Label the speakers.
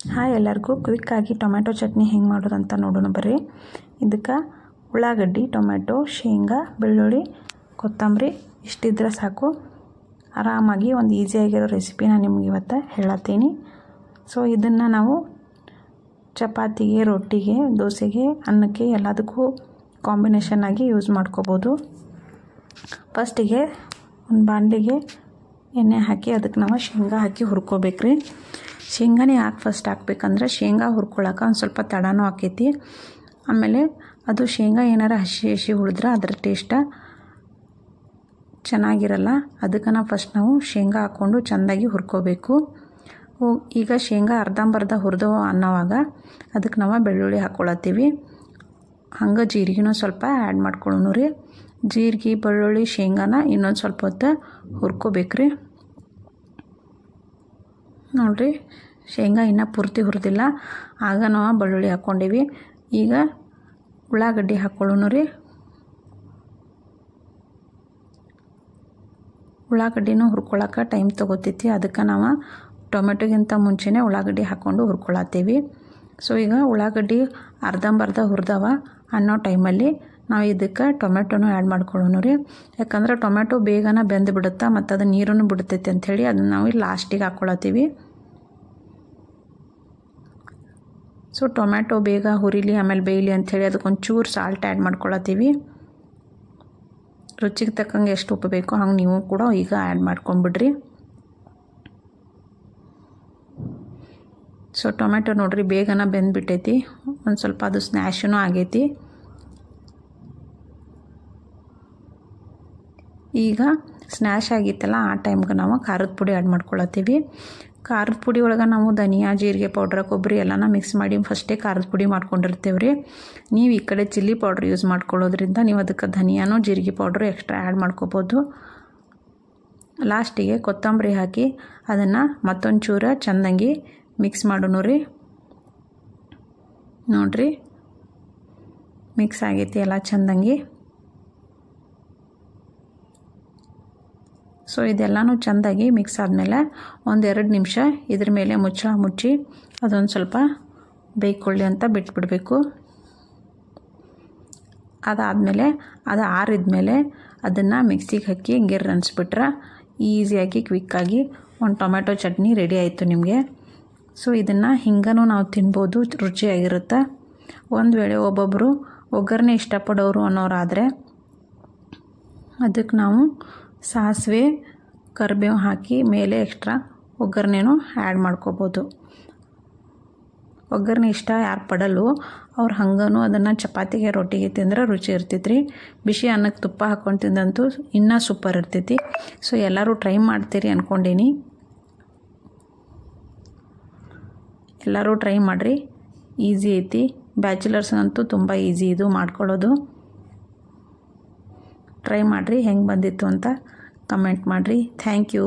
Speaker 1: Hi ಎಲ್ಲರಿಗೂ ಕ್ವಿಕ್ಕಾಗಿ tomato chutney ಹೆಂಗೆ ಮಾಡೋದು ಅಂತ ನೋಡೋಣ ಬರ್ರಿ. ಇದಕ್ಕೆ ಉಳ್ಳಾಗಡ್ಡಿ, ಟೊಮ್ಯಾಟೊ, ಶೇಂಗಾ, ಬೆಳ್ಳುಳ್ಳಿ, ಕೊತ್ತಂಬರಿ ಇಷ್ಟಿದ್ರೆ ಸಾಕು. ಆರಾಮಾಗಿ ಒಂದು ಈಸಿಯಾಗಿರೋ ರೆಸಿಪಿನ ನಿಮ್ಗೆ ಇವತ್ತು ಹೇಳತ್ತೀನಿ. ಸೊ ಇದನ್ನು ನಾವು ಚಪಾತಿಗೆ, ರೊಟ್ಟಿಗೆ, ದೋಸೆಗೆ, ಅನ್ನಕ್ಕೆ ಎಲ್ಲದಕ್ಕೂ ಕಾಂಬಿನೇಷನ್ ಆಗಿ ಯೂಸ್ ಮಾಡ್ಕೋಬೋದು. ಫಸ್ಟಿಗೆ ಒಂದು ಬಾಣಲಿಗೆ ಎಣ್ಣೆ ಹಾಕಿ ಅದಕ್ಕೆ ನಾವು ಶೇಂಗಾ ಹಾಕಿ ಹುರ್ಕೋಬೇಕ್ರಿ. ಶೇಂಗಾನೇ ಯಾಕೆ ಫಸ್ಟ್ ಹಾಕ್ಬೇಕಂದ್ರೆ ಶೇಂಗಾ ಹುರ್ಕೊಳಕ್ಕೆ ಒಂದು ಸ್ವಲ್ಪ ತಡನೂ ಆಕೈತಿ. ಆಮೇಲೆ ಅದು ಶೇಂಗಾ ಏನಾರ ಹಸಿ ಹುರಿದ್ರೆ ಅದರ ಟೇಸ್ಟ ಚೆನ್ನಾಗಿರಲ್ಲ. ಅದಕ್ಕೆ ನಾವು ಶೇಂಗಾ ಹಾಕ್ಕೊಂಡು ಚೆಂದಾಗಿ ಹುರ್ಕೋಬೇಕು. ಈಗ ಶೇಂಗಾ ಅರ್ಧಂಬರ್ಧ ಹುರಿದು ಅನ್ನೋವಾಗ ಅದಕ್ಕೆ ನಾವು ಬೆಳ್ಳುಳ್ಳಿ ಹಾಕ್ಕೊಳತ್ತೀವಿ. ಹಂಗೆ ಜೀರಿಗೆನೂ ಸ್ವಲ್ಪ ಆ್ಯಡ್ ಮಾಡ್ಕೊಳ್ಳೋಣ ರೀ. ಜೀರಿಗೆ, ಬೆಳ್ಳುಳ್ಳಿ, ಶೇಂಗಾನ ಇನ್ನೊಂದು ಸ್ವಲ್ಪ ಹೊತ್ತು ಹುರ್ಕೋಬೇಕ್ರಿ. ನೋಡಿರಿ, ಶೇಂಗಾ ಇನ್ನೂ ಪೂರ್ತಿ ಹುರಿದಿಲ್ಲ, ಆಗ ನಾವು ಬೆಳ್ಳುಳ್ಳಿ ಹಾಕ್ಕೊಂಡೀವಿ. ಈಗ ಉಳ್ಳಾಗಡ್ಡಿ ಹಾಕ್ಕೊಳ್ಳೋಣ ರೀ. ಉಳ್ಳಾಗಡ್ಡಿನೂ ಹುರ್ಕೊಳಕ್ಕೆ ಟೈಮ್ ತೊಗೋತೈತಿ. ಅದಕ್ಕೆ ನಾವು ಟೊಮೆಟೊಗಿಂತ ಮುಂಚೆನೇ ಉಳ್ಳಾಗಡ್ಡಿ ಹಾಕ್ಕೊಂಡು ಹುರ್ಕೊಳತ್ತೀವಿ. ಸೊ ಈಗ ಉಳ್ಳಾಗಡ್ಡಿ ಅರ್ಧಂಬರ್ಧ ಹುರಿದವ ಅನ್ನೋ ಟೈಮಲ್ಲಿ ನಾವು ಇದಕ್ಕೆ ಟೊಮೆಟೊನೂ ಆ್ಯಡ್ ಮಾಡ್ಕೊಳ್ಳೋಣ ರೀ. ಯಾಕಂದ್ರೆ ಟೊಮೆಟೊ ಬೇಗನೆ ಬೆಂದು ಬಿಡುತ್ತೆ ಮತ್ತು ಅದು ನೀರನ್ನು ಬಿಡ್ತೈತಿ ಅಂಥೇಳಿ ಅದನ್ನು ನಾವು ಲಾಸ್ಟಿಗೆ ಹಾಕ್ಕೊಳತ್ತೀವಿ. ಸೊ ಟೊಮ್ಯಾಟೊ ಬೇಗ ಹುರಿಲಿ ಆಮೇಲೆ ಬೇಯಲಿ ಅಂಥೇಳಿ ಅದಕ್ಕೊಂಚೂರು ಸಾಲ್ಟ್ ಆ್ಯಡ್ ಮಾಡ್ಕೊಳತ್ತೀವಿ. ರುಚಿಗೆ ತಕ್ಕಂಗೆ ಎಷ್ಟು ಉಪ್ಪು ಬೇಕೋ ಹಂಗೆ ನೀವು ಕೂಡ ಈಗ ಆ್ಯಡ್ ಮಾಡ್ಕೊಂಬಿಡ್ರಿ. ಸೊ ಟೊಮ್ಯಾಟೊ ನೋಡಿರಿ ಬೇಗನೆ ಬೆಂದುಬಿಟ್ಟೈತಿ. ಒಂದು ಸ್ವಲ್ಪ ಅದು ಸ್ನ್ಯಾಶೂ ಆಗೈತಿ. ಈಗ ಸ್ನ್ಯಾಶ್ ಆಗಿತ್ತಲ್ಲ ಆ ಟೈಮ್ಗೆ ನಾವು ಖಾರದ ಪುಡಿ ಆ್ಯಡ್ ಮಾಡ್ಕೊಳತ್ತೀವಿ. ಖಾರದ ಪುಡಿ ಒಳಗೆ ನಾವು ಧನಿಯಾ, ಜೀರಿಗೆ ಪೌಡ್ರ್, ಕೊಬ್ಬರಿ ಎಲ್ಲನ ಮಿಕ್ಸ್ ಮಾಡಿ ಫಸ್ಟೇ ಖಾರದ ಪುಡಿ ಮಾಡ್ಕೊಂಡಿರ್ತೇವೆ ರೀ. ನೀವು ಈ ಕಡೆ ಚಿಲ್ಲಿ ಪೌಡ್ರ್ ಯೂಸ್ ಮಾಡ್ಕೊಳ್ಳೋದ್ರಿಂದ ನೀವು ಅದಕ್ಕೆ ಧನಿಯಾನೋ ಜೀರಿಗೆ ಪೌಡ್ರು ಎಕ್ಸ್ಟ್ರಾ ಆ್ಯಡ್ ಮಾಡ್ಕೋಬೋದು. ಲಾಸ್ಟಿಗೆ ಕೊತ್ತಂಬರಿ ಹಾಕಿ ಅದನ್ನು ಮತ್ತೊಂದು ಚೂರ ಚೆಂದಂಗಿ ಮಿಕ್ಸ್ ಮಾಡೋಣ ರೀ. ನೋಡಿರಿ, ಮಿಕ್ಸ್ ಆಗೈತಿ ಎಲ್ಲ ಚೆಂದಂಗಿ. ಸೊ ಇದೆಲ್ಲನೂ ಚೆಂದಾಗಿ ಮಿಕ್ಸ್ ಆದಮೇಲೆ 1-2 ನಿಮಿಷ ಇದ್ರ ಮೇಲೆ ಮುಚ್ಚಿ ಅದೊಂದು ಸ್ವಲ್ಪ ಬೇಯ್ಕೊಳ್ಳಿ ಅಂತ ಬಿಟ್ಬಿಡಬೇಕು. ಅದಾದಮೇಲೆ ಅದು ಆರಿದ್ಮೇಲೆ ಅದನ್ನು ಮಿಕ್ಸಿಗೆ ಹಾಕಿ ಗಿರ್ ಅನ್ಸ್ಬಿಟ್ರೆ ಈಸಿಯಾಗಿ ಕ್ವಿಕ್ಕಾಗಿ ಒಂದು ಟೊಮ್ಯಾಟೊ ಚಟ್ನಿ ರೆಡಿ ಆಯಿತು ನಿಮಗೆ. ಸೊ ಇದನ್ನು ಹಿಂಗನೂ ನಾವು ತಿನ್ಬೋದು, ರುಚಿಯಾಗಿರುತ್ತೆ. ಒಂದು ವೇಳೆ ಒಬ್ಬೊಬ್ಬರು ಒಗ್ಗರಣೆ ಇಷ್ಟಪಡೋರು ಅನ್ನೋರಾದರೆ ಅದಕ್ಕೆ ನಾವು ಸಾಸಿವೆ, ಕರಿಬೇವು ಹಾಕಿ ಮೇಲೆ ಎಕ್ಸ್ಟ್ರಾ ಒಗ್ಗರಣೆನೂ ಆ್ಯಡ್ ಮಾಡ್ಕೋಬೋದು. ಒಗ್ಗರಣೆ ಇಷ್ಟ ಯಾರು ಪಡಲ್ಲೋ ಅವ್ರು ಹಂಗನೂ ಅದನ್ನು ಚಪಾತಿಗೆ, ರೊಟ್ಟಿಗೆ ತಿಂದ್ರೆ ರುಚಿ ಇರ್ತೈತ್ರಿ. ಬಿಸಿ ಅನ್ನಕ್ಕೆ ತುಪ್ಪ ಹಾಕ್ಕೊಂಡು ತಿಂದಂತೂ ಇನ್ನೂ ಸೂಪರ್ ಇರ್ತೈತಿ. ಸೊ ಎಲ್ಲರೂ ಟ್ರೈ ಮಾಡ್ತೀರಿ ಅಂದ್ಕೊಂಡೀನಿ. ಎಲ್ಲರೂ ಟ್ರೈ ಮಾಡಿರಿ, ಈಸಿ ಐತಿ. ಬ್ಯಾಚುಲರ್ಸ್ಗಂತೂ ತುಂಬ ಈಸಿ ಇದು ಮಾಡ್ಕೊಳ್ಳೋದು. ಟ್ರೈ ಮಾಡಿರಿ, ಹೆಂಗೆ ಬಂದಿತ್ತು ಅಂತ ಕಮೆಂಟ್ ಮಾಡಿರಿ. Thank you.